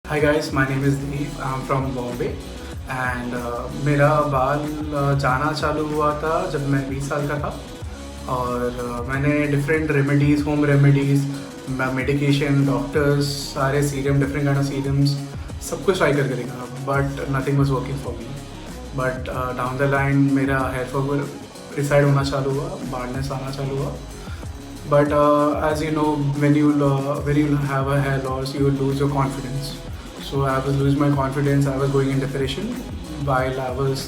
Hi guys, my name is Dev. I'm from Bombay and मेरा बाल जाना चालू हुआ था जब मैं 20 साल का था और मैंने different remedies, home remedies, medication, doctors, सारे serum, different kind of serums, सब कुछ ट्राई करके देखा but nothing was working for me. But down the line मेरा हेयर फॉल रिसाइड होना चालू हुआ, बार्डनेस आना चालू हुआ. But as you know, when you have a hair loss, you lose your confidence. So I was losing my confidence. I was going in depression while I was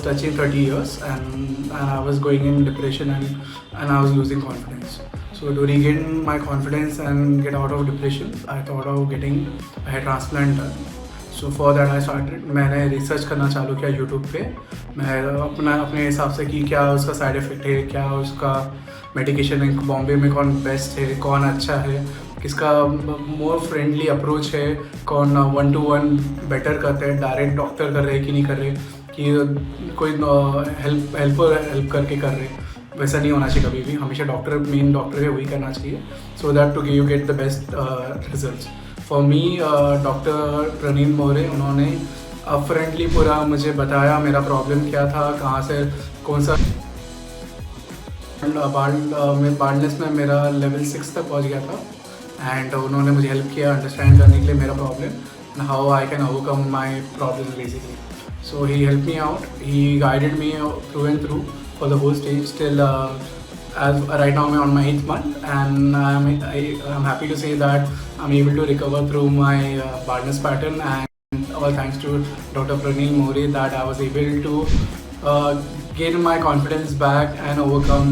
touching 30 years and I was going in depression and I was losing confidence. So to regain my confidence and get out of depression, I thought of getting a hair transplant done. So for that I started, मैंने research करना चालू किया YouTube पे. मैं अपने हिसाब से कि क्या उसका साइड इफ़ेक्ट है, क्या उसका मेडिकेशन है, बॉम्बे में कौन बेस्ट है, कौन अच्छा है, किसका मोर फ्रेंडली अप्रोच है, कौन 1-to-1 बेटर करते हैं, डायरेक्ट डॉक्टर कर रहे कि नहीं कर रहे, कि कोई हेल्प करके कर रहे. वैसा नहीं होना चाहिए कभी भी. हमेशा डॉक्टर, मेन डॉक्टर है, वही करना चाहिए so that to you get the best results. For me doctor Praneel More, उन्होंने फ्रेंडली पूरा मुझे बताया मेरा प्रॉब्लम क्या था, कहाँ से कौन सा बार्डनेस में मेरा लेवल 6 तक पहुँच गया था. एंड उन्होंने मुझे हेल्प किया अंडरस्टैंड करने के लिए मेरा problem and how I can overcome my problem basically. So he help me out, he guided me through and through for the whole stage till as right now I'm on my 8th month and I'm happy to say that I'm able to recover through my baldness pattern, and all thanks to Dr. Pranil More that I was able to gain my confidence back and overcome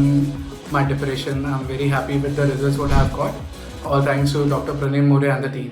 my depression. I'm very happy with the results what I've got. All thanks to Dr. Pranil More and the team.